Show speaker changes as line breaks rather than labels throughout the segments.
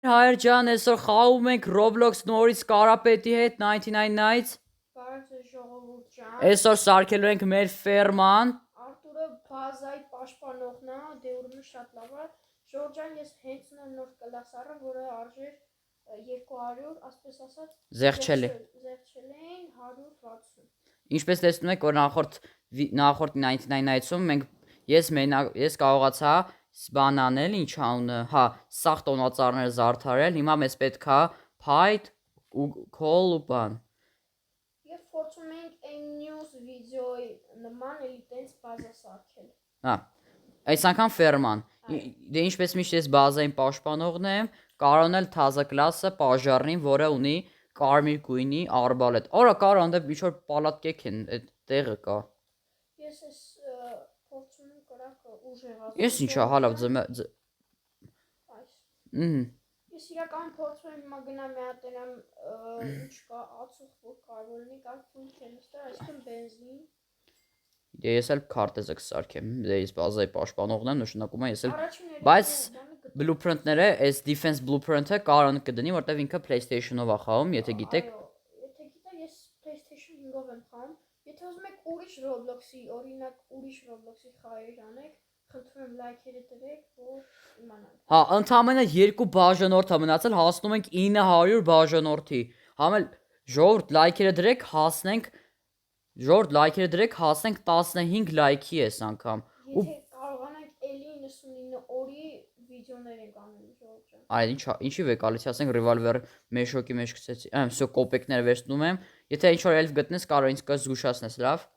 Հայր ջան, այսօր խաղում ենք Roblox նորից Կարապետի հետ 99 Nights։
Բարև ժողովուրդ ջան։
Այսօր սարքելու ենք մեր ֆերման։
Արտուրը բազայի պաշտպանողն է, դե ուրեմն շատ լավ է։ Ժողովուրդ ջան, ես հենց նոր կլաս առա, որը արժեր 200, ասպես ասած,
Զեղչել
էին 160։
Ինչպես տեսնում եք, որ նախորդ 99 Nights-ում ես կարողացա բան անել, ինչ անունը, հա, սաղ տոնածառները զարդարել, հիմա մեզ պետք է Python ու call ու բան։
Եվ փորձում ենք այն news վիդեոյի նման էլի տենց բազա սարքել։
Հա, այս անգամ ֆերման։ Դե ինչպես միշտ ես բազային պաշտպանողն եմ, կարոնել թազա կլասը պաժարնին, որը ունի կարմիր գույնի արբալետ։ Արա կարո ընդ ինչ որ պալատկեք են, այդ տեղը կա։
Ես ես փորձում եմ կրակը ուժեղացնել։
Ես ինչա, հալավ
Ես իրական փորձում եմ հիմա գնամ մի հատ այնամ ինչ կա ածուխ որ կարող լինի կար ֆուլ քենստր, այսինքն բենզին։
Ես էլ քարտեզը կսարքեմ, դե ես բազայի պաշտպանողն եմ, նշանակում է ես էլ բայց blueprint-ները, այս defense blueprint-ը կարան կդնի, որտեվ ինքը PlayStation-ով է խաղում, եթե գիտեք։
Եթե գիտեք, ես PlayStation 5-ով եմ խաղում։ Եթե ուզում եք ուրիշ Roblox-ի, օրինակ ուրիշ Roblox-ի խաղեր անեք, խնդրում եմ լայքերը դրեք, որ իմանանք։
Հա, ընդամենը 2 բաժանորդ է մնացել, հասնում ենք 900 բաժանորդի։ Համել ժողովուրդ լայքերը դրեք, հասնենք 15 լայքի այս անգամ։
Եթե կարողանանք էլի 99 օրի վիդեոներ ենք անում ժողովուրդ ջան։
Այ ինչի վե գալիս, ասենք revolver մեշոկի մեջ գցեցի։ Всё կոպեկները վերցնում եմ։ Եթե ինչ որ էլֆ գտնես, կարող ինձ կզգուշացնես, լավ։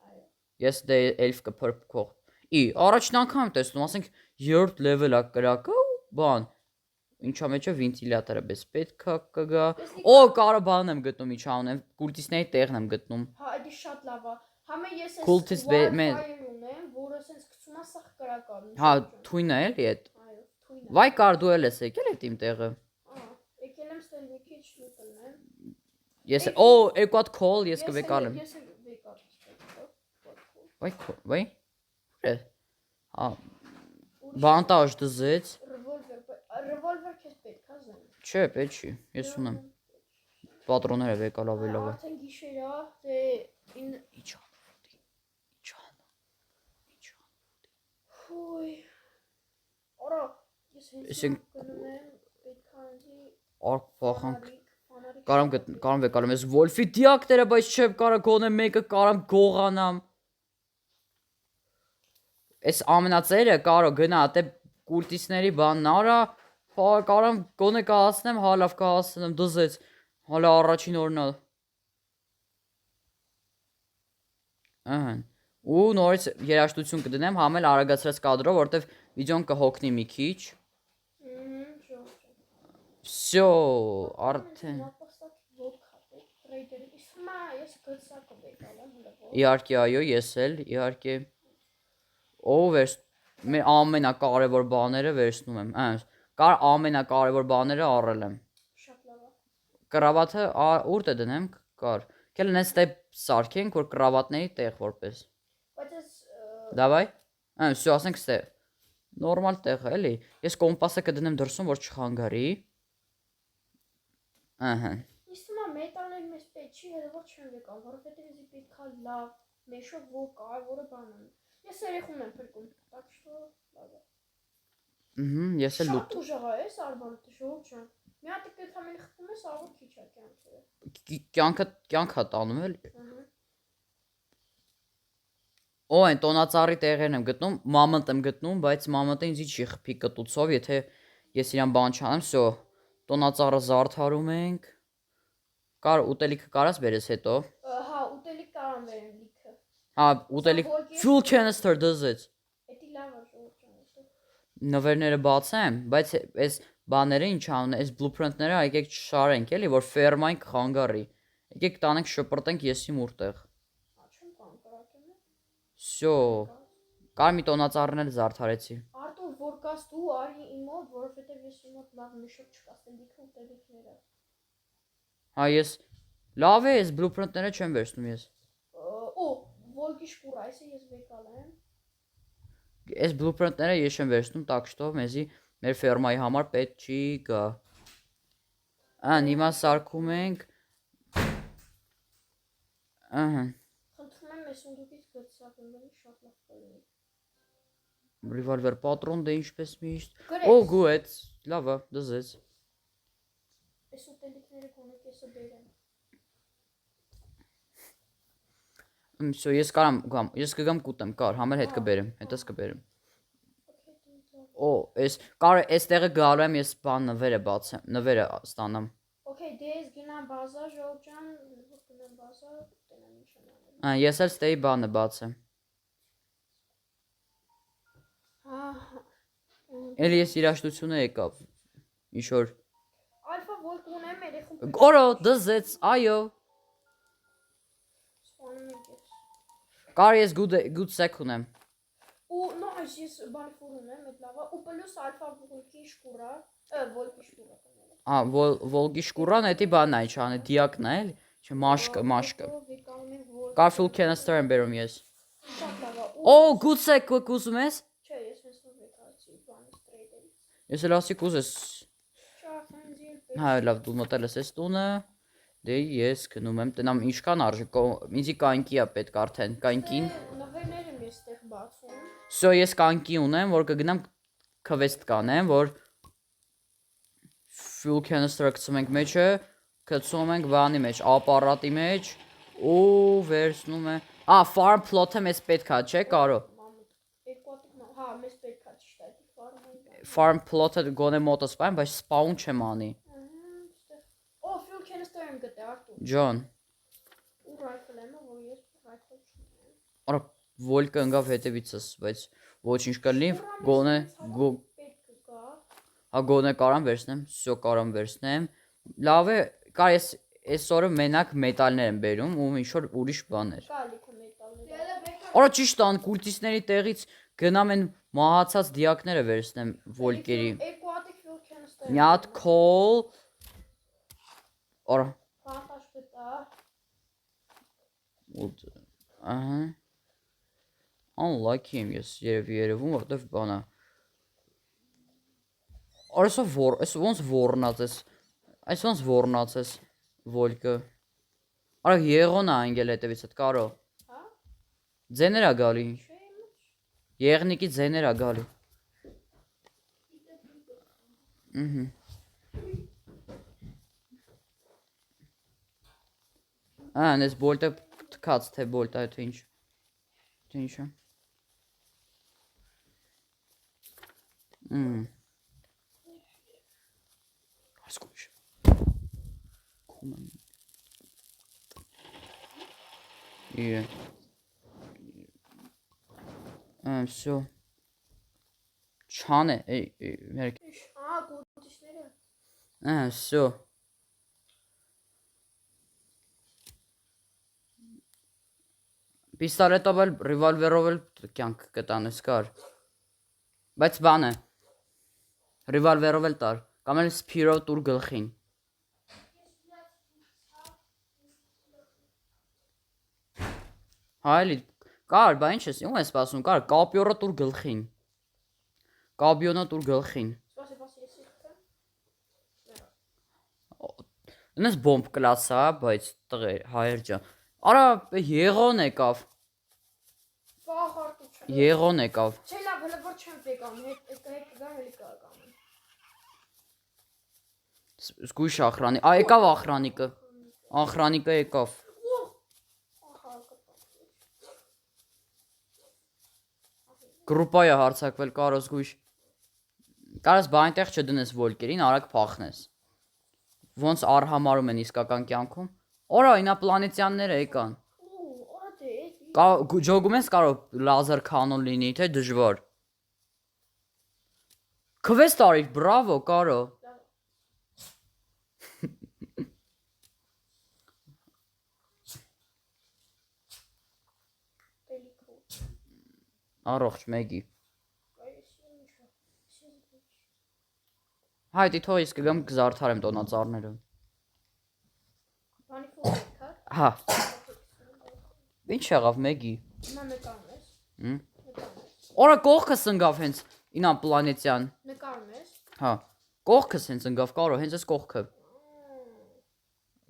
Ես դե էլֆ կփրկող։ Առաջին անգամ եմ տեսնում, ասենք 3-րդ level-ա կրակը, բան։ Ինչա մեջը վենտիլյատորը պես պետք է կգա։ Կարո բան եմ գտնում, ինչ անունեմ, կուլտիստների տեղն եմ գտնում։
Հա, դա շատ լավ է։ Համը ես
Cultist
Wildfire ունեմ, որը սենց գցում է սախ կրակ անում։
Հա, թույնը էլի այդ։
Այո, թույնը։
Վայ կար դու էլ ես եկել այդ իմ տեղը։
Եկել եմ ստել մի քիչ լուտել եմ։
Ես եկած call ես կվեկալեմ։
Ես եմ վեկալ։
Վայ։ Հա։ Բանտաժ դզեց։
Revolver քեզ պետք է զեն։
Չէ, պետք չի։ Ես ունեմ։ Պատրոնները վեկալ ավելով է։
Արդեն գիշեր է, դե
Ինչ
Հույ։ Արա, ես հենց գնում եմ, պետք է անձի
արկ փախանք։ Կարամ վեկալեմ ես Wolf-ի դիակները, բայց չեմ կարա գոնե մեկը կարամ գողանամ։ Այս ամենածերը կարո գնա, դե կուլտիստների բանն արա, կարամ գոնե կհասնեմ, հալավ կհասնեմ, դզեց։ Հալա առաջին օրն է։ Ահա։ Ու նորից երաժշտություն կդնեմ, համել արագացրած կադրով, որտեվ վիդեոն կհոգնի մի քիչ։ Всё, արդեն։ Իհարկե, այո, ես էլ, իհարկե։ Մեր ամենակարևոր բաները վերցնում եմ։ Ամենակարևոր բաները առել եմ։
Շատ լավ է։
Կրավաթը ուր դե դնեմ, կար։ Կել նենց տեպ սարքենք, որ կրավատների տեղ որպես։
Բայց ես
Դավայ։ Всё, ասենք ստե։ Նորմալ տեղ է, էլի։ Ես կոմպասը կդնեմ դրսում, որ չխանգարի։ Ահա։
Իսկ մետալներ մեզ պետք չի, հետո որ չեմ վեկալ, որովհետև ինձ պետք է լավ, մեշով որ կարևորը բան անում։ Ես երեխում եմ փրկում, так что լավ է։
Ես էլ
Շատ ուժեղ է, այս արբալետը ժողովուրդ ջան։ Մի հատ դեպք ամեն խփում ես, աղոտ քիչ է կյանքը։
Կյանքա տանում էլի։ Այն տոնածառի տեղերն եմ գտնում, մամոնտ եմ գտնում, բայց մամոնտը ինձ չի խփի կտուցով, եթե ես իրան բան չանեմ, всё, տոնածառը զարդարում ենք։ Ուտելիքը կարաս բերես հետո։
Հա, ուտելիք կարամ բերեմ լիքը։
Հա, ուտելիք full canister դզեց։
Էդի լավ է ժողովուրդ ջան։
Նվերները բացեմ, բայց այս բաները ինչ անուն, այս blueprint-ները եկեք չշարենք, էլի, որ ֆերմային կխանգարի։ Եկեք տանենք շպրտենք եսի մուրտեղ։
Աչում կան կրակեմ։
Всё, կար մի տոնածառն էլ զարդարեցի։
Արտուր որ կաս դու արի իմ մոտ, որովհետև ես իմ մոտ լավ մեշոկ չկաս, լիքը ուտելիքները։
Հա ես լավ է, այս blueprint-ները չեմ վերցնում ես։
Volgi շկուրայսը ես վեկալ եմ։
Այս blueprint-ները ես չեմ վերցնում, так что մեզի մեր ֆերմայի համար պետք չի գա։ Ան հիմա սարքում ենք։ Ահա,
Խնդրում եմ ես ունդուկից գծակ ունենի շատ լավ կլինի։
ռիվոլվեր պատրոն դե ինչպես միշտ։
Գրեթե։
Օ, գուդ, լավ է, դզեց։
Այս ուտելիքները գոնե կեսը բերեմ։
Всё, ես կարամ գամ, ես կգամ կուտեմ, կար, համեր հետ կբերեմ, հետս կբերեմ։ Օ, կարը այստեղը գալու եմ ես բան նվերը բացեմ, նվերը ստանամ։
Okay, դե ես գնամ բազար, Ժողովյան, որ գնամ բազար, տենամ ինչ եմ անել։
Ես էլ ստեի բանը բացեմ։ Էլի ես իրաշտությունը եկավ։ Ինչ որ
Ալֆա որ կունեմ երեխում։
Օրո, դզեց, այո։
Սպանում ենք ես։
Կար ես good sec ունեմ։
Ու նո, ես բան ֆուր ունեմ, այդ լավա, ու պլյուս ալֆա վոլկի շկուրա, վոլկի շկուրա կները։
Volgi շկուրան էդի բանն է, չանը, դիակն է, էլի, չէ, մաշկը։ Կար full canister եմ բերում ես։
Շատ լավա։
Օ, good sec կուզում ես։
Չէ, ես հենց որ վեկացի, բանից տրեյդերից։
Ես էլ ասի կուզես։
Շախանձի
Հա, լավ, դու մտել ես այս տունը։ Դե ես գնում եմ, տնամ ինչքան արժի, ինձի կանքի է պետք արդեն, կանքին։
Նվերներ եմ ես տեղ բացում։
Սո ես կանքի ունեմ, որ կգնամ քվեստ կանեմ, որ fuel canister գցում ենք մեջը, գցում ենք բանի մեջ, ապարատի մեջ, ու վերցնում է։ Farm plot-ը մեզ պետք է, չէ, կարո։
Երկու հատ, հա, մեզ պետք է ճիշտ է, ֆարմը։
Farm plot-ը գոնե մոտս պայեմ, բայց spawn չեմ անի։
Օ, fuel canister եմ գտե, Արտուր։
Ջան,
Ու rifle եմ, որ ես rifle չունեմ։
արա վոլկը ընկավ հետևիցս, բայց ոչինչ կլինի, գոնե
Պետք կա։
հա գոնե կարամ վերցնեմ, всё կարամ վերցնեմ։ Լավ է, կար ես այսօրը մենակ մետալներ եմ բերում ու ինչ որ ուրիշ բաներ։
Կա լիքը մետալներ։
Արա ճիշտ ան կուլտիստների տեղից գնամ են մահացած դիակները վերցնեմ վոլկերի։
Երկու հատ fuel canister։
Մի հատ coal։ Արա
Փախաշ գտա։
ահա Unlucky եմ ես երևում, որտեվ բանա։ Այս ոնց ոռնացես։ Այս ոնց ոռնացես վոլկը։ Արա եղոնա անգել հետևից այդ կարո։
Հա։
Ձեներա գալի։
Չէ, ոչ։
Եղնիկի ձեներա գալի։ Ըհը։ Այս բոլտը թքած թե բոլտը թե ինչ։ Թե ինչ է։ Ասկույշ։ Կոմեմ։ Всё։ Չան է, մերկ։
Ահա, գոտիչները։
Всё։ Պիստոլետով էլ, ռիվոլվերով էլ կյանք կտանես կար։ Բայց բանը, ռիվոլվերով էլ տար, կամ էլ սփիրով տուր գլխին։ Հա էլի, կար, բա ինչ ես, ում ես սպասում, կար, կապյորը տուր գլխին։ Կաբյոնը տուր գլխին։
Սպասի, ես իքա։
Նես բոմբ կլացա, բայց տղեր, հայեր ջան։ Արա, եղոն եկավ։
Վաղ Արտուր չէ։
Եղոն եկավ։
Չէ, լավ, հələ որ չեմ եկամ, հետ կգամ, էլի կգամ։
Զգույշ ախրանի, եկավ ախրանիկը։ Ախրանիկը եկավ։
Ահա, կտա։
Գրուպայա հարցակվել կարոս գույշ։ Կարս բա այնտեղ չդնես վոլկերին, արագ փախնես։ Ոնց արհամարում են իսկական կյանքում։ Օրա, ինապլանետյանները եկան։ Ջոգում ես կարող լազեր կանոն լինի, թե դժվար։ Քվեստ արիր, բրավո, կարո։ Առողջ մեգի։ Հայտի թող ես կգամ կզարդարեմ տոնածառները։ Հա։ Ինչ եղավ մեգի։
Հիմա նկարում ես։
Օրա կողքս ընկավ հենց ինապլանետյան։
Նկարում ես։
Հա։ Կողքս հենց ընկավ, կարո, հենց այս կողքը։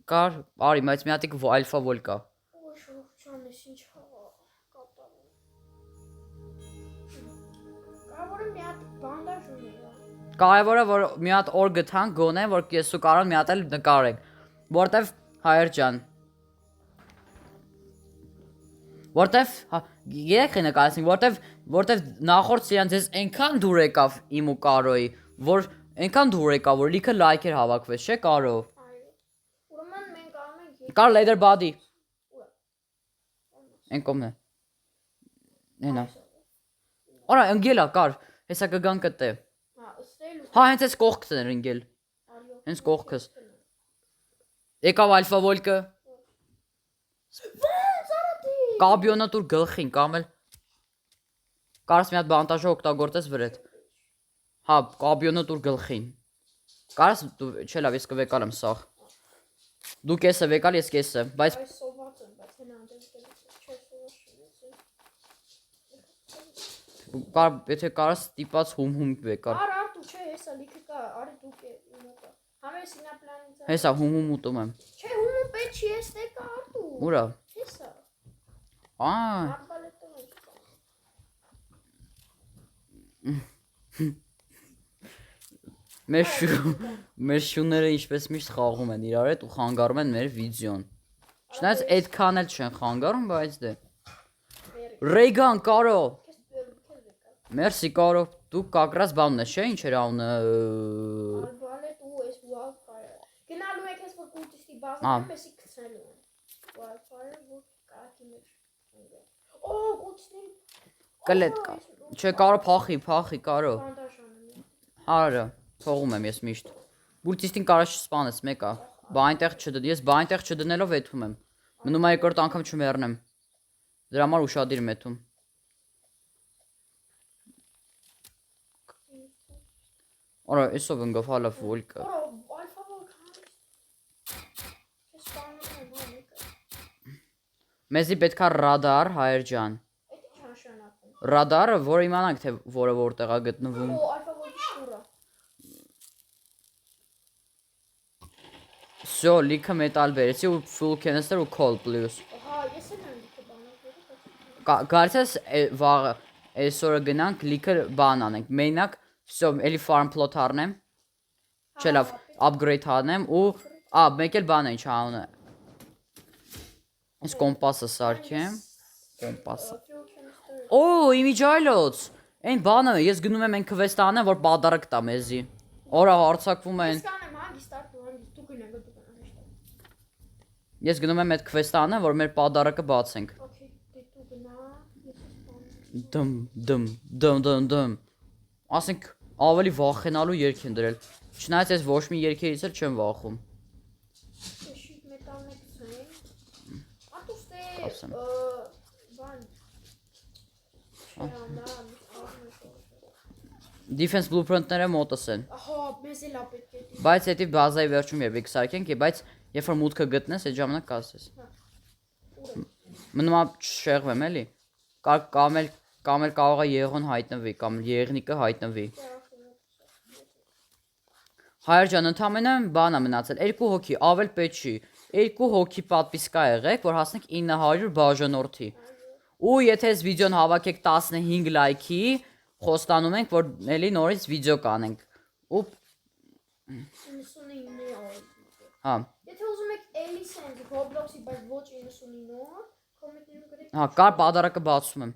Կար, արի, բայց մի հատիկ ալֆա վոլ կա։
Ո՞й շուրջան էս ինչ կատարում։ Կարևորը մի հատ բանդաժ ունի։
Կարևորը որ մի հատ օր գտանք գոնե, որ ես ու Կարոն մի հատ էլ նկարենք։ Որտեվ հայր ջան։ Որտեվ երեք նկարեցինք, որտեվ նախորդ սիան ձեզ այնքան դուր եկավ իմ ու Կարոյի, որ այնքան դուր եկավ, որ լիքը լայքեր հավաքվեց, չէ՞ Կարո։
Ուրեմն մենք անում ենք
Կար leather body։ Այն կողմն է։ Այնա։ Արա ընկելա կար, հեսա կգան կտե։ Հա հենց էս կողքն էր ընկել։ Հենց կողքս։ Եկավ ալֆա վոլկը։ Կաբյոնը դուր գլխին կամ էլ կարս մի հատ բանտաժը օգտագործես վրեդ։ Հա, կաբյոնը դուր գլխին։ Կարս դու չէ լավ, ես կվեկալեմ սաղ։ Դու կեսը վեկալ, ես կեսը, բայց կար, եթե կարս տիպած հում վեկալ։
Արա դու չէ, հեսա լիքը կա, արի դու կե մոտա։ Համե սինապլանից։
Հեսա հում ուտում եմ։
Չէ, հումը պետք չի, ես տե կա արտու։
Ուրա։
Հեսա։
Ա։ Մեր շուները ինչպես միշտ խաղում են իրար հետ ու խանգարում են մեր վիդեոն։ Չնայած այդքան էլ չեն խանգարում, բայց դե։ Ռեյգան, Կարո։ Մերսի Կարո, դու կակրած բանն ես, չէ՞ ինչ էր անունը։
Բալետ ու էս wildfire։ Գնալու եք ես որ կուտիստի բազում մեսի գցելու են։ Wildfire որ կակի մեջ։ Օ, կուտիստի։
Կլետ կա։ Չէ, Կարո փախի, Կարո։ Արա, թողում եմ ես միշտ։ Բուլտիստին կարա չսպանես մեկա։ Բա այնտեղ չդնի, ես բա այնտեղ չդնելով եթում եմ։ Մնում է երկրորդ անգամ չմեռնեմ։ Դրա համար ուշադիր եմ եթում։ Արա, էսով ընկավ հալա վոլկը։ Մեզի պետքա ռադար, հայր ջան։ Ռադարը, որ իմանանք թե որը որտեղ է գտնվում։ Всё, լիքը մետալ բերեցի ու full canister ու coal plus։
Ահա, ես էլ եմ լիքը բաներ։
Գալիս վաղը այսօրը գնանք լիքը բան անենք։ Մենակ, всё, էլի farm plot առնեմ։ Չէ լավ, upgrade անեմ ու մեկ էլ բան է ինչ անունը։ Այս կոմպասը սարքեմ։ Կոմպասը։ Օ, իմիջայլոց։ Այն բանը ես գնում եմ այն քվեստ անեմ, որ պատարակ տա մեզի։ Օրա հարցակվում են։
Ես կանեմ հանգիստ արտու հանգիստ դու գնա գտու գնա։
Ես գնում եմ այդ քվեստ անեմ, որ մեր պատարակը բացենք։
Okay, դու գնա։
Դմ։ Ասենք ավելի վախենալու երգ են դրել։ Չնայած ես ոչ մի երգերից էլ չեմ վախում։
Շիտ մետալն եք ցեն։ Ատուստե բան։
Defense blueprint-ները մոտս են։
Ահա, մեզ էլ է պետք է։
Բայց հետի բազայի վերջում երբ կսարքենք, բայց երբ որ մուտքը գտնես, այդ ժամանակ կասես։ Մնում է չշեղվեմ էլի։ Կամ էլ կարող է եղուն հայտնվի, կամ եղնիկը հայտնվի։ Հայր ջան, ընդամենը բան է մնացել, 2 հոգի, ավել պետք չի։ 2 հոգի պատվիսկա եղեք, որ հասնենք 900 բաժանորդի։ Ու եթե այս վիդեոն հավաքեք 15 լայքի, խոստանում ենք, որ էլի նորից վիդեո կանենք։ Ու
99
հա։
Եթե ուզում եք էլի սենց Roblox-ի, բայց ոչ 99-ը, կոմենտներում գրեք։
Հա, կար պատարակը բացում եմ։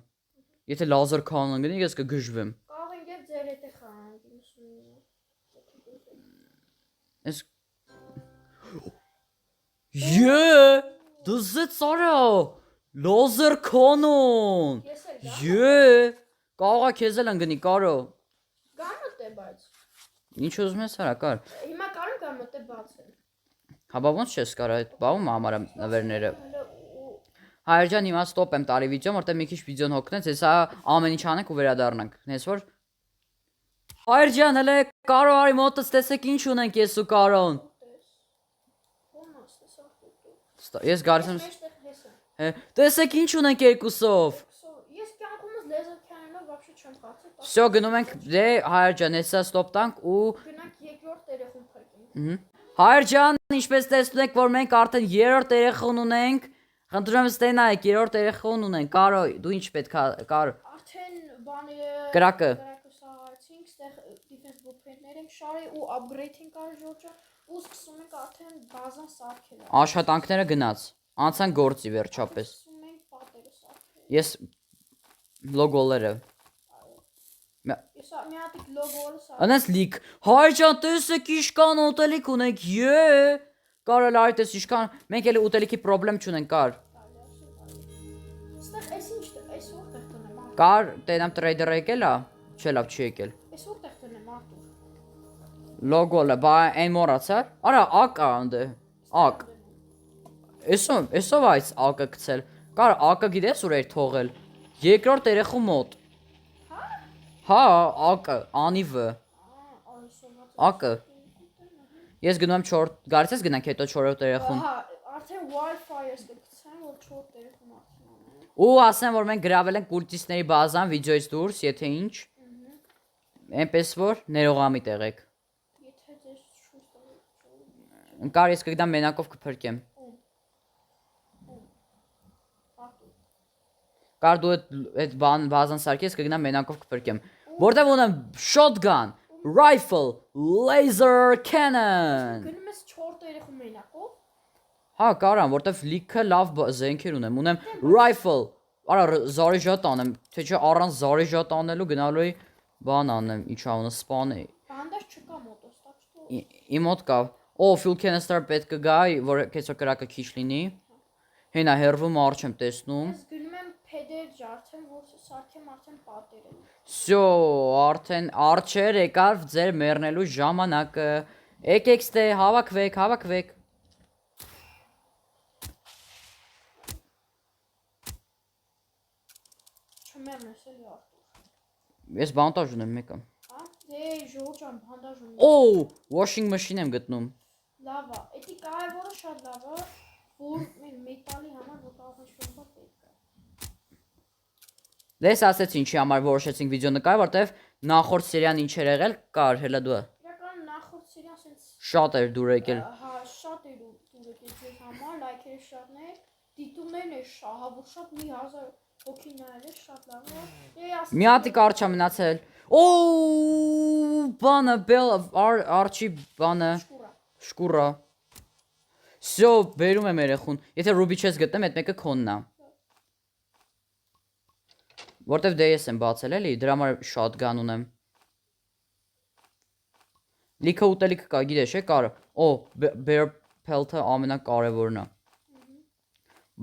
Եթե լազեր կանոն գնի, ես կգժվեմ։
Կարող ենք եւ ձեր հետ խաղանք 99։
Ես դուզեց արա լազեր կանոն։ Կարող է քեզ էլ ընկնի, կարո։
Գամտ է բայց։
Ինչ ուզում ես արա, կար։
Հիմա կարող գամտ է բացել։
Հա բա ոնց չես կարա այդ բավում ամարա նվերները։ Հայր ջան, հիմա ստոպ եմ տալի վիդեոն, որտեղ մի քիչ վիդեոն հոգնեց, հեսա ամեն ինչ անենք ու վերադառնանք։ Հենց որ Հայր ջան, հələ Կարո արի մոտս տեսեք ինչ ունենք ես ու Կարոն։ Ես գալիս եմ։ Տեսեք ինչ ունենք երկուսով։
Ես կյանքումս լեզեր քանելով вообще չեմ խացել։
Всё, գնում ենք դե հայր ջան, հեսա ստոպ տանք ու
գնանք երկրորդ երեխուն փրկենք։
Հայր ջան, Ինչպես տեսնում եք, որ մենք արդեն երրորդ երեխան ունենք։ Խնդրում եմ ստենայեք, երրորդ երեխան ունենք։ Կարո, դու ինչ պետք է կար։
Արդեն բանը
Կրակը
սահարեցինք, ստեղ defense blueprint-ներ ենք շարի ու upgrade-ին կար Ժորջը ու սկսում ենք արդեն բազան սարքել։
աշխատանքները գնաց։ Անցան գործի վերջապես։
Սկսում ենք պատերը սարքել։
Ես լոգոները։
Ես մի հատ լոգոը սարքել։
Անես լիք։ Հայ ջան, տեսեք իշքան ուտելիք ունենք։ Ե։ Կարել այդ էս իշքան մենք էլ ուտելիքի խնդրեմ չունենք կար։
Ստեղ էս ինչ էս որտեղ տնեմ Արտուր։
Կար, տենամ տրեյդերը եկել է։ Չէ, լավ չի եկել։
Էս որտեղ տնեմ Արտուր։
Լոգոը, բա այն մոռացա։ Արա, ակ անդե։ Ակ։ Էսով այս ակը գցել։ Կար ակը գիտես ուր էր թողել։ Երկրորդ երեխու մոտ։ Հա, ակը, անիվը։ Ակը։ Ես գնում եմ 4, գարից ես գնանք հետո 4-րդ երեխուն։
Հա, արդեն Wi-Fi-ը սկսեմ, որ 4 տերեխում արդեն։
Ու ասեմ, որ մենք գրավել ենք կուլտիստների բազան վիդեոից դուրս, եթե ինչ։ Էնպես որ ներողամիտ եղեք։
Եթե ձեզ շուտ տալու։
Կար ես կգնամ մենակով կփրկեմ։ Կար դու այդ բազան սարքի ես կգնամ մենակով կփրկեմ։ Որտեվ ունեմ shotgun, rifle, laser cannon։
Գնում ես 4 տերեխում մենակով։
Հա, կարամ, որտեվ լիքը լավ զենքեր ունեմ։ Ունեմ rifle, արա զարիժատ անեմ, թե չէ առանց զարիժատ անելու գնալու էի բան անեմ, ինչ անունը սպան էի։
Բանդаж չկա մոտոս, так что
Իմ մոտ կա։ Օ, fuel canister պետք կգա, որ քեզ կրակը քիչ լինի։ Հենա հերվում արջ եմ տեսնում։
ես գնում եմ փեդեր ջարդեմ, որ սարքեմ արդեն պատերը։
Всё, արդեն արջեր եկավ ձեր մեռնելու ժամանակը։ Եկեք ստե, հավաքվեք, հավաքվեք։
Չմեռնես էլի Արտուր։
Ես բանտաժ ունեմ մեկը։
Հա, դե Ժորջան բանդաժ ունի։
Օ, washing machine եմ գտնում։
Լավ է, էդի կարևորը շատ լավ է, որ մեր մետալի համար որ կարող ինչ-որ բան պետք է։
Դες ասեցի ինչի համար որոշեցինք վիդեո նկարել, որտեվ նախորդ սերիան ինչ էր եղել, կար, հելա դու։
Իրականում նախորդ սերիան սենց
Շատ էր դուր եկել։
հա շատ էր դուրս եկել համար, լայքերը շատն էր, դիտումներն էր շահա, որ շատ մի 1000 հոգի նայել էր, շատ լավ է։
Մի հատիկ արջա մնացել։ Օ, բանը, արջի բանը, շկուրա։ Всё, բերում եմ երեխուն։ Եթե ռուբի չես գտնեմ, այդ մեկը քոնն է։ Որտեվ դե ես եմ բացել էլի, դրա համար shotgun ունեմ։ Լիքը ուտելիք կա, գիտես, կար։ Օ, bear pelt-ը ամենակարևորն է։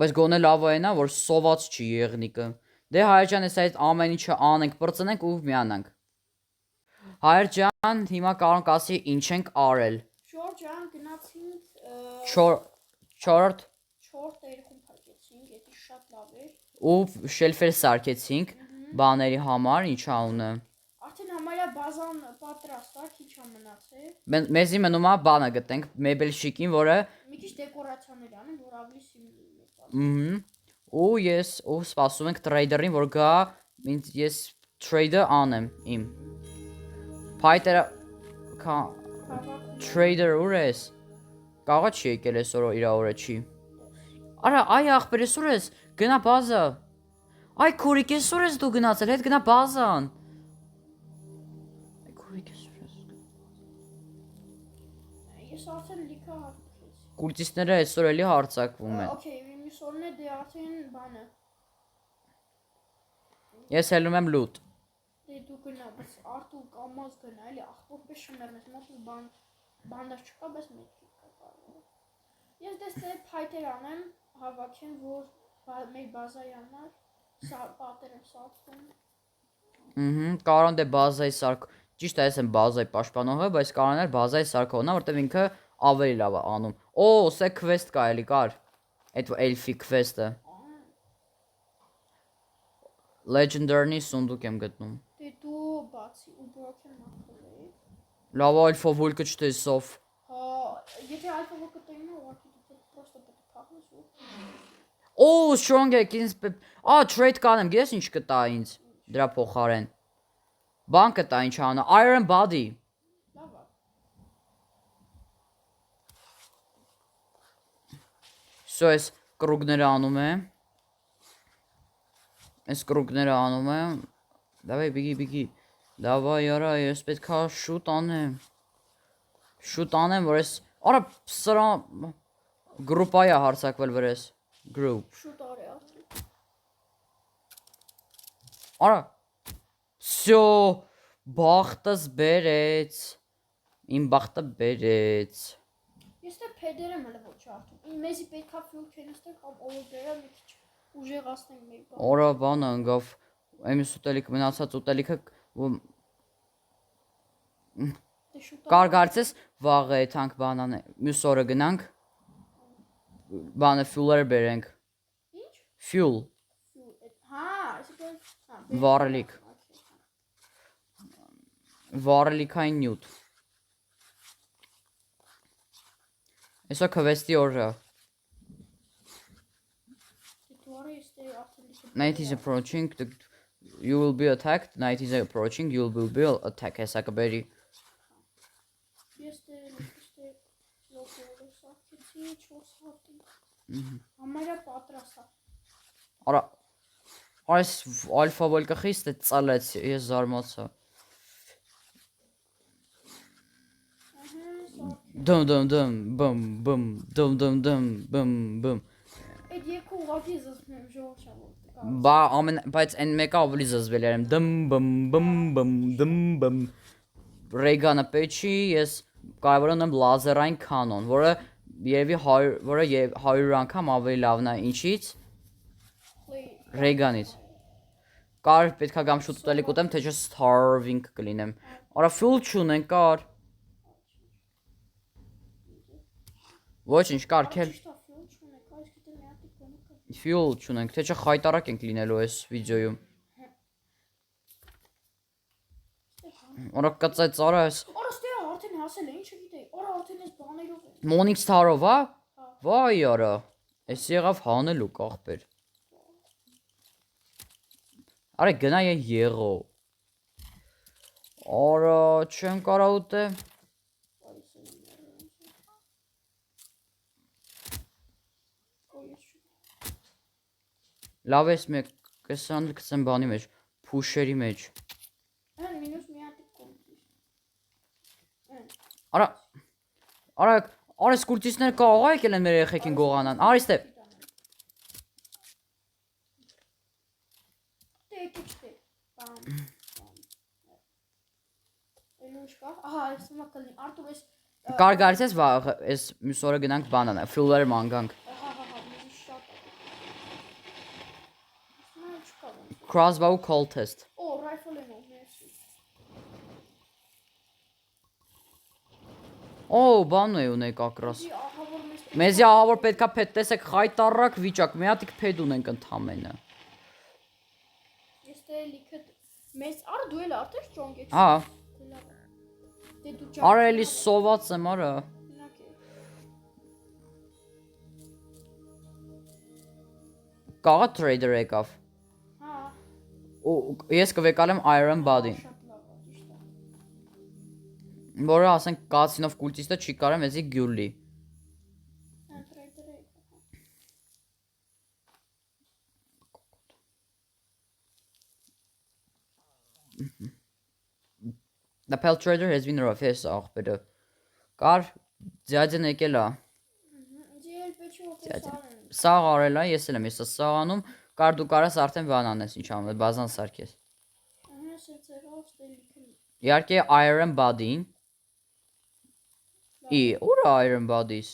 Բայց գոնե լավ է նա, որ սոված չի եղնիկը։ Դե հայր ջան, ես այդ ամեն ինչը անենք, բրծնենք ու միանանք։ Հայր ջան, հիմա կարող ենք ասի ինչ ենք արել։
Ժորջան գնացինք
4
տերեխում փակեցինք, դա շատ լավ էր։
ու շելֆեր սարքեցինք բաների համար, ինչ անունը։
Արդեն համարյա բազան պատրաստ է, քիչ է մնացել։
Մեզի մնում է բանը գտենք, մեբել շիկին, որը
Մի քիչ դեկորացիաներ անեմ, որ ավելի սիմվոլ։
ու ես սպասում ենք տրեյդերին, որ գա, ես տրեյդը անեմ իմ։ Փայտերը տրեյդեր ուր ես։ Կաղա չի եկել այսօր իր օրը չի։ Արա, այ ախպեր այսօր ես, գնա բազա։ Այ քուրիկ այսօր ես դու գնացել, հետ գնա բազան։ Այ քուրիկ այսօր ես։
Ես արդեն լիքը հարկեցի։
Կուլտիստները այսօր էլի հարցակվում են։
Okay, մյուս օրն է դե արդեն բանը։
Ես հելնում եմ լուտ։
Դե դու գնա, բայց Արտու կամազ գնա, էլի ախպորպես շմերնես, մոտ բանդаж չկա, բայց մետքի կա կարող։ Ես դες դե փայտեր անեմ, հավաքեմ, որ մեր բազայի համար սա պատեր եմ սարքում։
Կարան դե բազայի սարք, ճիշտ է, ես եմ բազայի պաշտպանողը, բայց կարան էլ բազայի սարքողն է, որտեվ ինքը ավելի լավ է անում։ Օ, սա քվեստ կա էլի կար։ Այդ էլֆի քվեստը։ Legendary սունդուկ եմ գտնում։
Դե դու բացի ու broken մաքրել։
Լավ ալֆա վոլկը չտեսով։
Հա, եթե ալֆա վոլկը տենա, ուղղակի դու պրոստը պետք է փախնես ու։
Օ, strong է, ինձ trade կանեմ, գիտես ինչ կտա ինձ դրա փոխարեն։ Բան կտա ինչ անա, Iron Body։
Լավ է։
Всё, այս կրուգները անում եմ։ Այս կրուգները անում եմ։ Давай, բիգի։ Давай, արա, ես պետքա շուտ անեմ։ Շուտ անեմ, որ ես արա սրա գրուպայա հարցակվել վրես։ Group։
Շուտ արի արդեն։
Արա։ Всё, բախտս բերեց։ Իմ բախտը բերեց։
Ես դե փեդեր եմ հələ ոչ արդեն։ Մեզի պետքա ֆյուլ քենստեր կամ օլոգերը մի քիչ ուժեղացնենք մեր բանը։
Արա բանը անգավ εμείς ուտելիք մնացած ուտելիքը
Դե շուտ
կարգարցես վաղը եթանք բանան մյուս օրը գնանք բանը ֆյուլեր բերենք
Ինչ։
ֆյուլ
Հա, այսինքն
վառելիք վառելիքային նյութ Այսօր քվեստի օրը Night is approaching you will be attacked night is approaching you will be attacked հեսա կբերի
Ես դե լոկալը սարքեցի 4 հատի Համարյա պատրաստ է
Արա այս ալֆա վոլկը խիստ է ծալեց ես զարմացա Dum dum dum bum bum dum dum dum bum bum
Այդ երկու ուղղակի զսպում եմ ժողովրդավոր
Բա ամեն բայց այն մեկը ավելի զզվել եմ դմ բմ բմ բմ դմ բմ Ռեգանը պեչի ես կարևոր ունեմ լազերային կանոն որը երևի 100 անգամ ավելի լավն է ինչից Ռեգանից Կար պետքա գամ շուտ ուտելիք ուտեմ թե չէ starving կլինեմ Արա fuel չունեն կար Ոչինչ կար քել Fuel չունենք, թե չէ խայտարակ ենք լինելու այս վիդեոյում Արա կծեց արա ես
Արա ստե արդեն հասել է, ինչը գիտեի Արա արդեն ես բաներով եմ
Morning Star-ով, հա? Վայ արա Այս եղավ հանելու կախպեր Արա գնա եղո Արա չեմ կարա ուտեմ Լավ ես մեկ կսան կցեմ բանի մեջ, փուշերի մեջ
Հեն մինուս մի հատիկ կոմպլիս
Արա այս կուրտիսները կաղա եկել են մեր երեխեքին գողանան, արիստե
Տե չտե, բամ Էլուշ կա, ահա այս մա կլին, արդու ես
Կարգարից ես վաղ, ես մյուս օրը գնանք բանան, ֆյուլեր մանգանք Crossbow call test
Օ, rifle եմ մերսի
Օ, բան է ունեք ակրաս
ահավոր մեզ
Մեզի ահավոր պետքա փետ տեսեք խայտարակ վիճակ, մի հատիկ փետ ունենք ընդամենը
Ես դե լիքը մեզ արա դու էլ արդեն strong ես
Հա
Դե դու
Արա էլի սոված եմ արա Կաղա trader եկավ
Հա
Ես կվեկալեմ Iron Body
շատ լավ է ճիշտ է
Որը ասենք կացինով կուլտիստը չի կարա մեզի գյուլի
Հա trader է
The pale trader has been rough yes աղբերը Կար ձյաջն եկել է
Ինձի էլ պետք է օգնես
Սաղ արել է ես էլ եմ ես սաղ անում Կար դու կարաս արդեն բան անես ինչ անում բազան սարքես
Ահա սերցերով ստե լիքը
Իհարկե Iron Body-ին Ուր է Iron Body-ս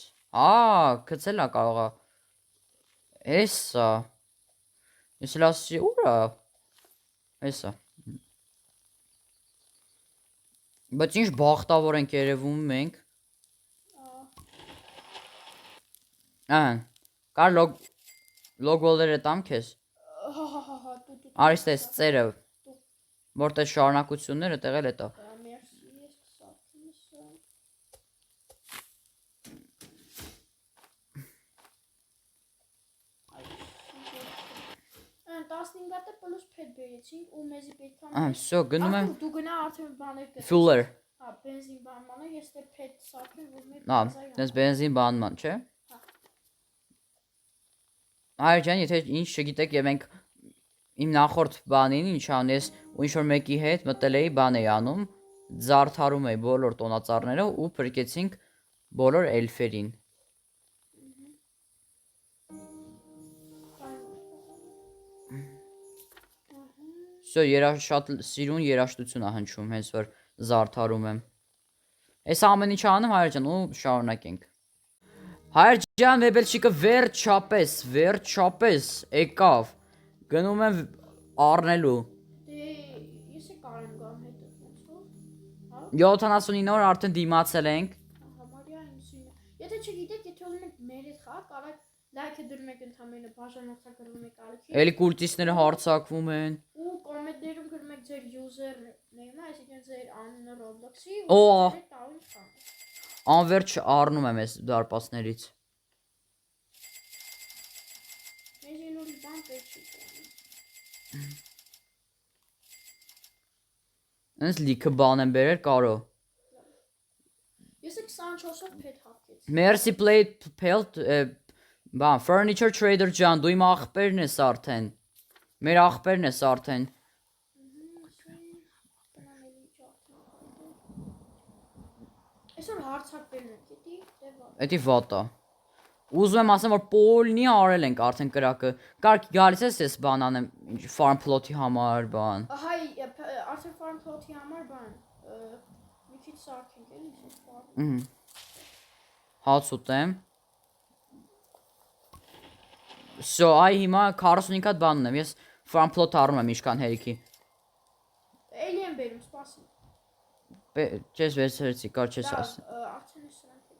Կցել է կարողա Էսա Ես էլ ասի ուր է Էսա Բայց ինչ բախտավոր ենք երևում մենք Ահան Կար լոգվոլերը տամ քեզ Արիստ ես ծերը Որտե շարունակությունները տեղել հետո
Մերսի ես կսարքեմ սա Այն 15 հատ պլյուս փետ բերեցինք ու մեզի պետք է
Всё գնում եմ
Դու գնա արդեն բաներ կես
Fuller
Հա բենզին բանմանը ես դե փետ սարքեմ որ մեր
Դες բենզին բանման չէ Հայր ջան, եթե ինչ չգիտեք եւ մենք իմ նախորդ բանին ինչ ան ես ու ինչ որ մեկի հետ մտել էի բան էի անում, զարդարում էի բոլոր տոնածառները ու փրկեցինք բոլոր էլֆերին։ Всё, շատ սիրուն երաժշտություն է հնչում, հենց որ զարդարում եմ։ Այս ամեն ինչը անում հայր ջան ու շարունակենք։ Հայր ջան, վեբելչիկը վերջապես եկավ։ Գնում եմ առնելու։
Դե ես է կարեմ գամ հետո ոնց որ։ Հա։
79 օր արդեն դիմացել ենք։
Համարյա 90։ Եթե չգիտեք, եթե ուզում եք մեր հետ խաղալ, կարող լայքը դրում եք ընդհանրապես բաժանորդագրվում եք ալիքի։
Էլի կուլտիստները հարցակվում են։
Ու կոմենտներում գրում եք ձեր user-name-ը, այսինքն ձեր անունը Roblox-ի ու
Օ,
ձեր տաղին խաղ։
Անverջ առնում եմ այս դարպասներից։
Մեզ ելորի բան պետք չի կրանում։
Այնց լիքը բան եմ բերել, կարո։
Ես 24-ով փետ հապկեցի։
Mercy Plate Pelt բան Furniture Trader ջան, դու իմ աղբերն ես արդեն։ Մեր աղբերն ես արդեն։
Այսօր հարցակվելն ենք, էդի դե վա։
Էդի վատա։ Ուզում եմ ասեմ, որ Պոլնի արել ենք արդեն կրակը։ Կարկ գալիս ես ես բան անեմ, farm plot-ի համար բան։
Հայ, արդեն farm plot-ի համար բան։ Մի քիչ սարքենք էլի, ես farm։
Հաց ուտեմ։ Всё, այ հիմա 45 հատ բան ունեմ։ Ես farm plot առնում եմ ինչքան հերիքի։
Էլի եմ բերում, սպասի։
Չես վերցրեցի, կար չես ասի։
Արդեն է սրանք է։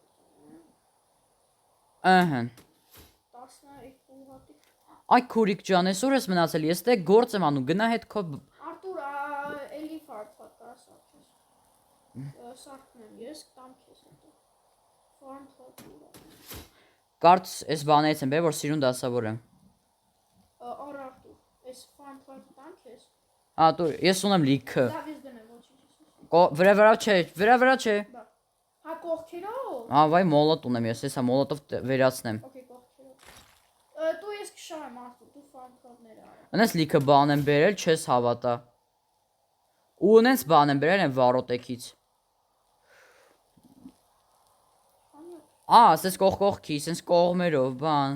Ահա։
12 հատիկ։
Այ քուրիկ ջան, այսօր ես մնացել, ես դե գործ եմ անում, գնա հետ քո
Արտուր, էլի ֆարփատ կա սարքես։ Սարքնեմ ես, տամ քեզ հետո։ Farm plot։
կարծ այս բանից եմ բեր, որ սիրուն դասավոր եմ։
Արա Արտուր, այս farm plot տամ քեզ։
Հա, դու ես ունեմ լիքը։
Լավ ես դնեմ, ոչինչ ես։
Վրա չէ։
Հա կողքերով։
Հա, վայ մոլոտ ունեմ ես, հեսա մոլոտով վերացնեմ։
Okay, կողքերով։ Դու ես կշահեմ Արտուր, դու farm plot-ները արա։
Անես լիքը բան եմ բերել, չես հավատա։ Ու ունես բան եմ բերել են վարոտեկից։ Ասես կողքի, սենց կողմերով, բան։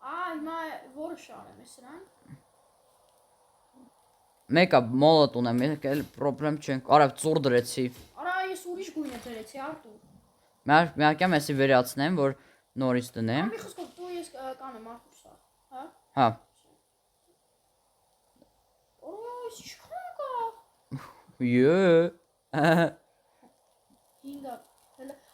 Հիմա որը շարեմ է սրանք։
Մեկը մոլոտ ունեմ, մեկ էլ պրոբլեմ չենք, արա ծուր դրեցի։
Արա ես ուրիշ գույն է դրեցի Արտուր։
Միակյամ էսի վերացնեմ, որ նորից դնեմ։
Մի խոսքով դու ես կանեմ Արտուր սա, հա։
Հա։
Օս իշխան կա։
Յե։
5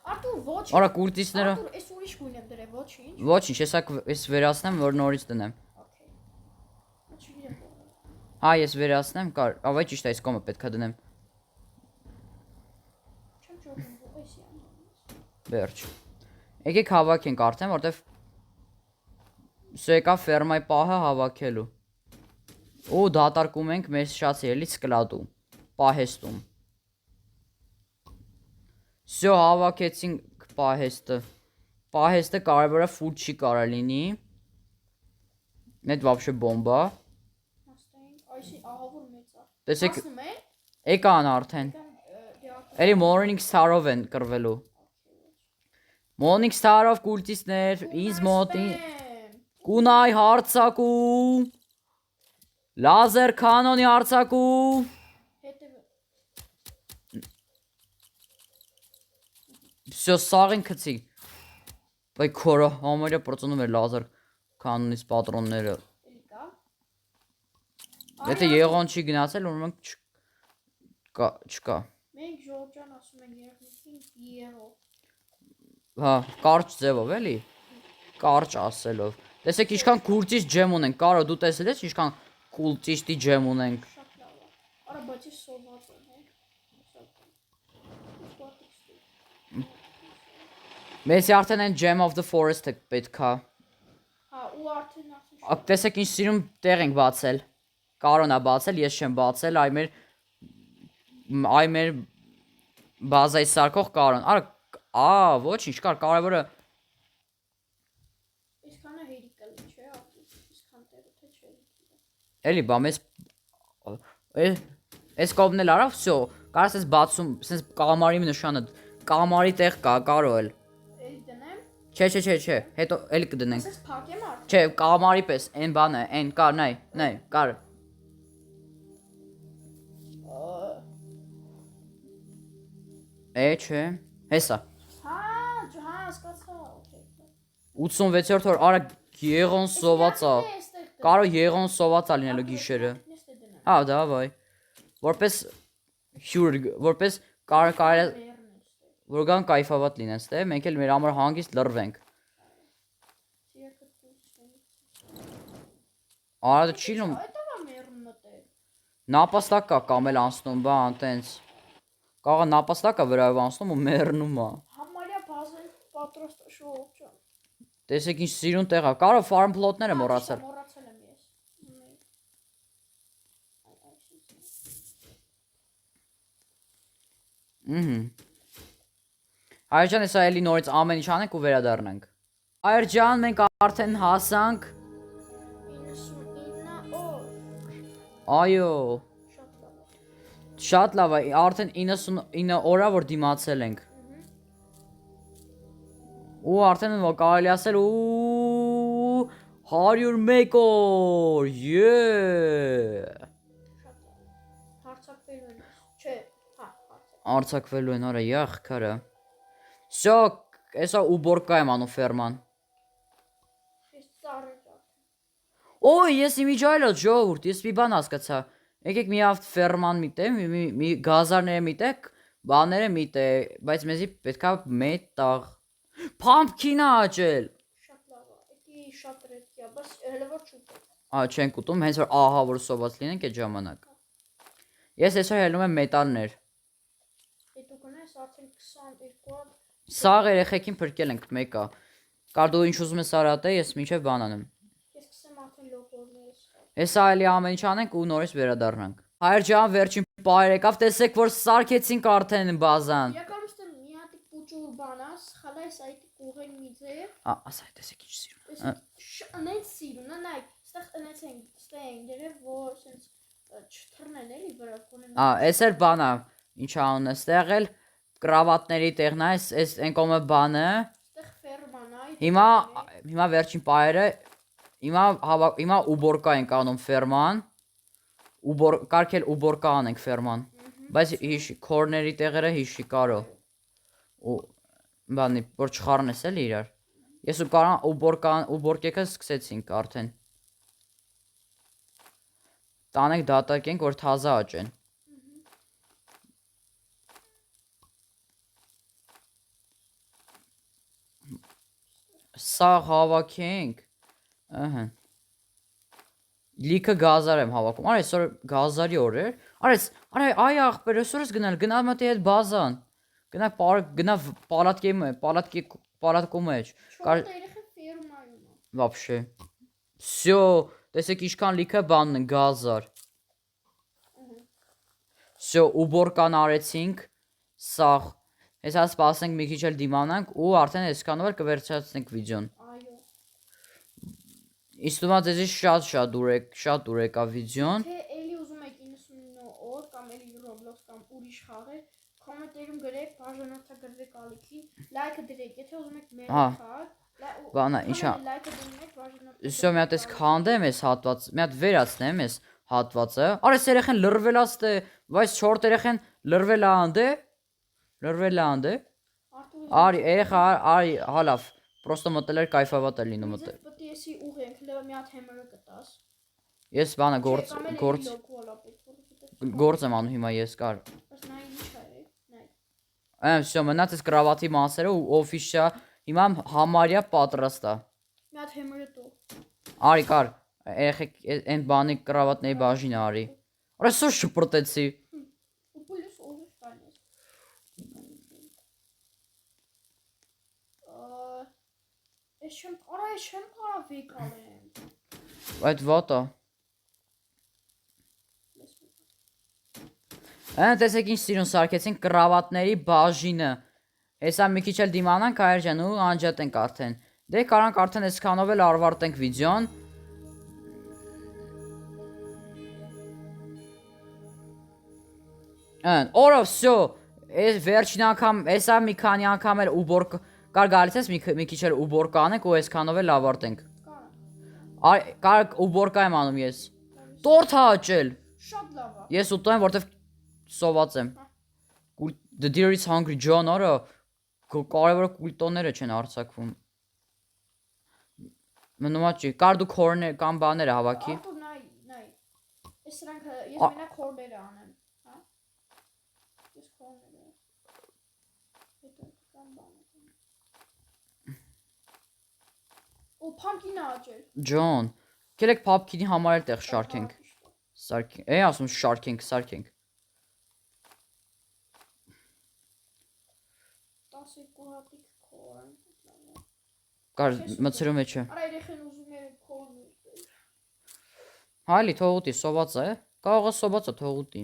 Արտուր ոչ։
Արա կուրտիսները։
Արտուր ես ուրիշ գույն եմ դրել, ոչինչ։
Ոչինչ, հեսա ես վերացնեմ, որ նորից դնեմ։
Okay։ Չգիտեմ։
Հա, ես վերացնեմ, կար, ավայ ճիշտ է, այս կոմը պետքա դնեմ։
Չեմ ճոգում, էսի ամ։
Վերջ։ Եկեք հավաքենք արդեն, որտեվ սա եկա ֆերմայի պահը հավաքելու։ Ու դատարկում ենք մեր շատ սիրելի սկլադու, պահեստում։ Всё հավաքեցինք պահեստը։ Պահեստը կարևորը ֆուլ չի կարա լինի։ Net вообще բոմբա։
Այսի ահավոր մեծ է։
Տեսեք,
Ասում է։
եկան արդեն։ Էլի Morning Star-ով են կրվելու։ Morning Star-ով կուլտիստներ, ինձ մոտին։ Կունայ հարցակու։ Լազեր կանոնի հարցակու։
Հետևը։
Всё սաղին քցի։ Բայ քորը համարյա պրոցենում էր լազեր կանոնից պատրոնները։
Էլի կա։
Եթե եղան չի գնացել, ուրեմն չկա։
Մենք Ժորժան ասում են երեխեքին Պիերո։
Հա, կարճ ձևով էլի։ Կարճ ասելով։ Տեսեք ինչքան կուլտիստ ջեմ ունենք, կարո դու տեսել ես ինչքան կուլտիստի ջեմ ունենք։
Շատ լավ է։ Արա բայց ես սոված եմ, հա։
Մեզ արդեն են Gem of the Forest-ը պետքա։
Հա, ու արդեն
Տեսեք ինչ սիրուն տեղ ենք բացել։ Կարոն է բացել, ես չեմ բացել, այ մեր բազայի սարքող Կարոն։ Ոչինչ կար, կարևորը
Այսքանը հերիք կլի, չէ՞,
Էլի բա մեզ այս կողմն էլ արա, всё, կարա սենց բացում, սենց կամարի նշանը, կամարի տեղ կա, կարո էլ։
Էլի դնեմ։
Չէ, հետո էլի կդնենք։
Ասես փակեմ արդեն։
Չէ, կամարի պես, այն բանը, այն կար, նայ, կար։ Չէ, հեսա։
Հա, հասկացա, օքեյ։
86-րդ օր, արա եղոն սովածա։ Կարո եղոն սովածա լինելու գիշերը։ Հա, դավայ։ Որպես հյուր, որպես կարելի որ գան կայֆավատ լինեն, ստե, մենք էլ մեր համար հանգիստ լռվենք։ Արա դա չի լում։
Այդ ա մեռն մտել։
Նապաստակ կա կամ էլ անցնում, բան, տենց։ Կաղա նապաստակ կա վրայով անցնում ու մեռնում ա։
Համարյա բազեն պատրաստ շոու ջան։
Տեսեք ինչ սիրուն տեղ ա։ Կարո ֆարմ պլոտները մոռացել։
Մոռացել եմ ես։
Հայր ջան, հեսա էլի նորից ամեն ինչ անենք ու վերադառնանք։ Հայր ջան, մենք արդեն հասանք։
99 օր։
Այո,
Շատ լավ է։
շատ լավ է, արդեն 99 օրա որ դիմացել ենք։ Ու արդեն կարելի ասել ու 101 օր։
Հարցակվելու են։ Չէ, հա,
Արցակվելու են, արա, յախքարը։ Всё, էսա ուբորկա եմ անում ֆերման։
Ես ծառը ջան։
Օй, ես իմիջայլա ժողովուրդ, ես մի բան հասկացա։ Եկեք մի հատ ֆերման միտեմ, մի գազարները միտեք, բաները միտե, բայց մեզի պետքա մետաղ։ Pumpkin-ը աճել։
Շատ լավ է։ Էդի շատ ռեդքի է, բայց հələ որ չուտեմ։
Չենք ուտում, հենց որ ահա որ սոված լինենք այդ ժամանակ։ Ես այսօր հելնում եմ մետալներ։
Դու գնաս արդեն 22 հատ։
Սաղ երեխեքին փրկել ենք մեկը։ Կար դու ինչ ուզում ես արատե, ես մինչև բան անեմ։
Ես կսեմ արդեն լոգորներս։
Հեսա էլի ամեն ինչ անենք ու նորից վերադառնանք։ Հայր ջան, վերջին պայր եկավ, տեսեք որ սարքեցինք արդեն բազան։
Իրականում մի հատ պուճուր բանաս, խալայս այդ ուղեն միձե։
Ասա, տեսեք ինչ սիրուն։
Անենց սիրուն, նայ, ստեղ տնեց են, ստեղ դերև որ սենց չթռնեն էլի վրա կոնեն։
Էս էր բանա, ինչ անուն է ստեղել, կրավատների տեղն է, այս այն կողմը բանը։
Ստեղ ֆերման այ։
Հիմա վերջին պայերը, հիմա ուբորկա ենք անում ֆերման, կարգել ուբորկա անենք ֆերման, բայց քորների տեղերը հիշի կարո, ու բանի, որ չխարնես էլ իրար, ես ու կարան ուբորկեկը սկսեցինք արդեն, տանենք դատակենք, որ թազա աճեն, սաղ հավաքենք, լիքը գազար եմ հավաքում, արա այսօր գազարի օր էր, այ աղբեր այսօր ես գնալ, գնալ մտի հետ բազան, գնա պալատկու մեջ,
Չորդ երեխը ֆերմայում է։
Вообще, всё, տեսեք ինչքան լիքը բանն են գազար, всё, ուբորկան արեցինք, սաղ, հեսա սպասենք մի քիչ էլ դիմանանք ու արդեն այսքանով էլ կվերջացնենք վիդեոն։
Այո։
Իսկ դու ձեզի շատ դուր եկա վիդեոն։
Թե էլի ուզում եք 99 օր կամ էլի Roblox կամ ուրիշ խաղեր, կոմենտներում գրեք, բաժանորդագրվեք ալիքին, լայքը դրեք, եթե ուզում եք մեր խաղ,
բանա, ինչա։
լայքը դնեք, բաժանորդագրվեք։
Всё, մի հատ էս քանդեմ էս հատված, մի հատ վերացնեմ էս հատվածը։ Արա էս երեխեն լրվել է, բայց 4 երեխեն լրվել է։ Արի, երեխա, արի, հալավ, պրոստո մտել էր կայֆավատ է լինում մտել։
Պետք է էսի ուղենք, լավ մի հատ հեմերը կտաս։
Ես բանը գործ եմ անում հիմա ես կար։
Բայց նայ ինչ է, նայ։
Всё, մնաց էս կրավատի մասերը ու օֆիսա հիմա համարյա պատրաստ է։
Մի հատ հեմերը տո։
Արի կար, երեխեք այն բանի կրավատների բաժինը արի։ Արա սո շպրտեցի։
Ու պոլիս ուղիղ կանես։ Ես չեմ կարա վեկալեմ։
Այդ վատա։ Տեսեք ինչ սիրուն սարքեցին կրավատների բաժինը։ Հեսա մի քիչ էլ դիմանանք հայր ջան ու անջատենք արդեն։ Դե կարանք արդեն այսքանով էլ ավարտենք վիդեոն։ Ան, օրը всё, այս վերջին անգամ, էսա մի քանի անգամ էլ ուբոր կար գալիս ես մի քիչ էլ ուբոր կանենք ու այսքանով էլ ավարտենք։ Կար ուբորկա եմ անում ես։ Տորթ հաճել։
Շատ լավ է։
Ես ուտում եմ, որտեվ սոված եմ։ The deer is hungry John, արա կարևորը կուլտոնները չեն արձակվում։ Մնում է չի, կար դու քորներ կամ բաները հավաքի։
Արտուր նայ։ Ես սրանք ես մենակ քորները անեմ, հա։ Ես քորները։ Հետո կամ բանը։ Ու փամկին աճել։
John, գելեք փապկինի համար էլ տեղ շարքենք։ Սարքենք, ասում շարքենք։
12 հատիկ քորն։
Կար մցրու մեջ է։
Արա երեխեն ուզում է քորն ուտել։
Հայլի թող ուտի, սոված է։ Կարող է սոված է թող ուտի։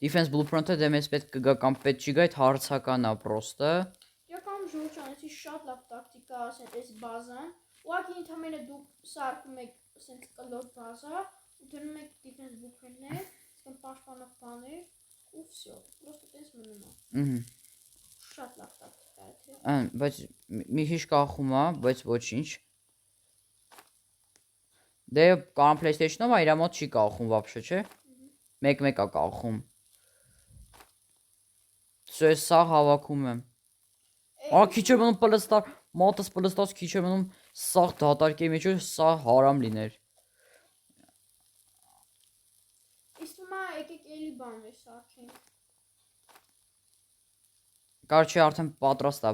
Defense blueprint-ը դե մեզ պետք կգա կամ պետք չի գա, այդ հարցական է պրոստը։
Իրական ժողովրդան էսի շատ լավ տակտիկա ասեն այս բազան։ Ուղղակի ընդհանրապես դու սարքում եք ասենց կլոր բազա, ու դնում եք defense blueprint-ներ, իսկ պաշտպանող բաներ ու всё։ Պրոստը տես մնում է։ Շատ լավ տակտիկա է, թե։
Ան, բայց մի քիչ կախում է, բայց ոչինչ։ Դե կամ PlayStation-ով է, իր մոտ չի կախում вообще, չէ։ Մեկ-մեկ է կախում։ Սա սա հավաքում եմ։ Ա քիչ է մնում պլստար, մոտս պլստած քիչ է մնում սաղ դատարկի մեջ սա հարամ լիներ։
Իսկ հիմա եկեք էլի բաներ սարքենք։
Կարճի արդեն պատրաստ է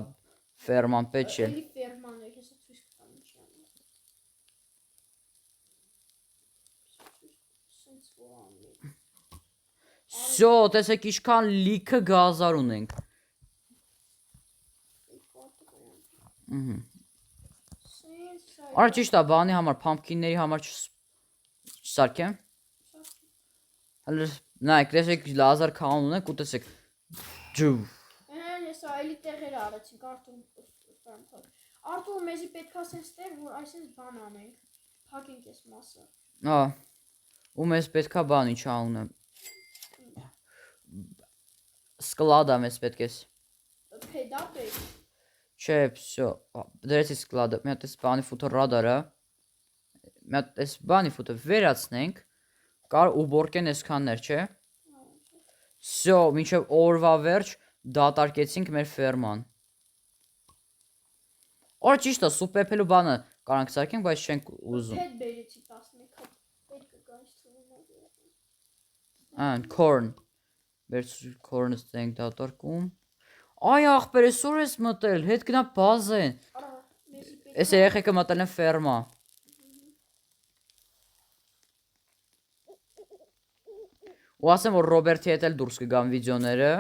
ֆերման պետք չէ։
Էլի ֆերմաներ, հեսա ցույց կտամ ինչի անում։ Սենց ոանի։
Всё, տեսեք ինչքան լիքը գազար ունենք։ Արա ճիշտ է, բանի համար, pumpkin-ների համար չսարքեմ։ Հələ նայեք, տեսեք լազար քան ունենք ու տեսեք։ Ջու։
Ես այլի տեղեր արեցինք Արտուր մեզի պետքա սենց տեղ, որ այսպես բան անենք։ Փակենք այս մասը։
Ա։ Ու մեզ պետքա բան ինչ անունը։ Սկլադա մեզ պետք է։
Փեդապ է։
Չէ, всё։ Դրեցի սկլադը։ Մի հատ էս բանի ֆուտը ռադարա։ Մի հատ էս բանի ֆուտը վերացնենք։ Կար ուբորկեն այսքաններ, չէ։ Всё, մինչև օրվա վերջ դատարկեցինք մեր ֆերման։ Օր ճիշտ է, սուպեպելու բանը կարանք սարքենք, բայց չենք ուզում։
Փեդ բերեցի 11 հատ։ Պետք է գանց թվում։
Ան, corn։ Վերցու corn-ը ստենք դատարկում։ Այ ախպեր, այսօր ես մտել, հետ գնա բազեն։
Արա, մեզի պետք
Այս երեխեքը մտել են ֆերմա։ Ու ասեմ, որ Ռոբերտի հետ էլ դուրս կգան վիդեոները։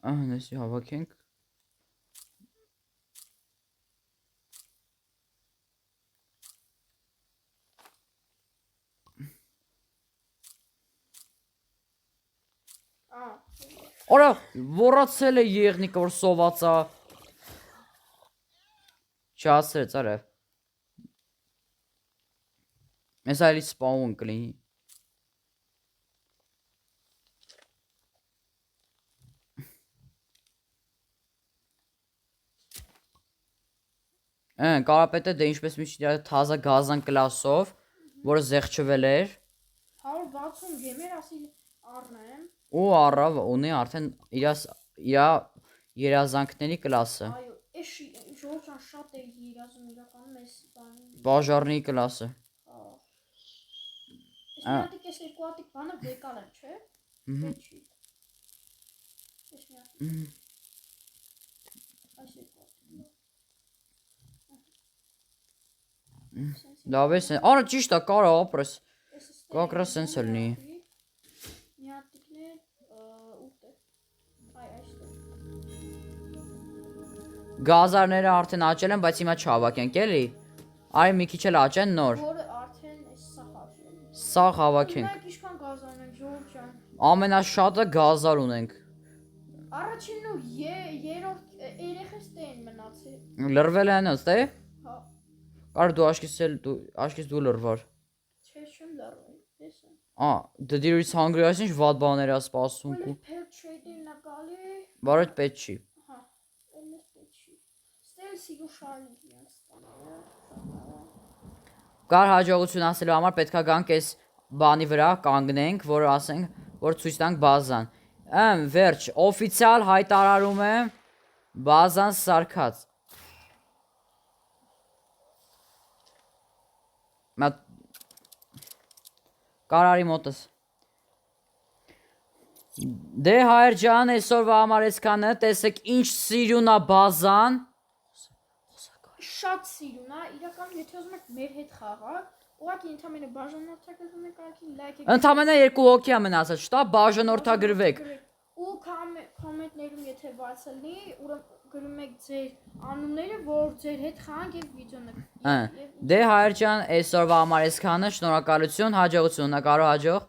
Ահա, նեսի հավաքենք։ Օրա, մոռացել է եղնիկը, որ սոված է։ Չասրեց, արա։ Մեզ այլի սպաուն կլինի։ Կարապետը դե ինչպես միշտ թազա գազան կլասով, որը զեղչվել էր։
160 գեմեր ասի առնեմ։
Ու առավ ունի արդեն իր երազանքների կլասը։
Այո, էս ժողովրդան շատ է երազում իրականում էս բանը։
Բաժարնի կլասը։
Այս միատիկ էս երկու հատիկ բանը բեկալ եմ, չէ։ Չի։ Էս միատիկ։ Այս երկու հատիկ։
Լավ է, արա ճիշտ է, կարա ապրես։ Կակրա սենց էլ լինի։
Միատիկներ ուտ է։ Այ այստեղ։
Գազարները արդեն աճել են, բայց հիմա չհավաքենք էլի։ Այ մի քիչ էլ աճեն նոր։
Որը արդեն էս սախ աճել։
Սա հավաքենք։
Մենք ինչքան գազ անենք, ժողովուրդ ջան։
Ամենաշատը գազար ունենք։
Առաջինն ու երրորդ երեխեստեն մնացել։
Լրվել են ըստ է։
Հա։
Կար դու աշկից դու լրվար։
Չէ, չեմ լռում, տեսա։
Դե դիրից հանգրի ինչ վատ բաներ է սպասում
Ու
ու։
փել trade-ին նկալի։
Բարդ պետք չի։
Հա, այնպես պետք չի։ Ստել սիգու շարժի ստանալը։
Կար հաջողություն ասելու համար պետքա գանք այս բանի վրա կանգնենք, որ ասենք, որ ցույց տանք բազան։ Վերջ, օֆիցիալ հայտարարում եմ բազան սարքած։ Կարարի մոտս։ Դե հայր ջան, այսօրվա համար այսքանը, տեսեք ինչ սիրուն է բազան։
Շատ սիրուն է, իրականում եթե ուզում եք մեր հետ խաղալ, ուղղակի ընդամենը բաժանորդագրվում եք արքի լայք եք։
Ընդամենը 2 հոգի է մնացած, շտա բաժանորդագրվեք։
Ու կոմենտներում եթե բացը լինի, ուրեմն գրում եք ձեր անունները, որ ձեր հետ խաղանք եւ վիդեոն եք։
Դե հայր ջան, այսօրվա համար այսքանը, շնորհակալություն, հաջողություն, հնարավոր հաջող։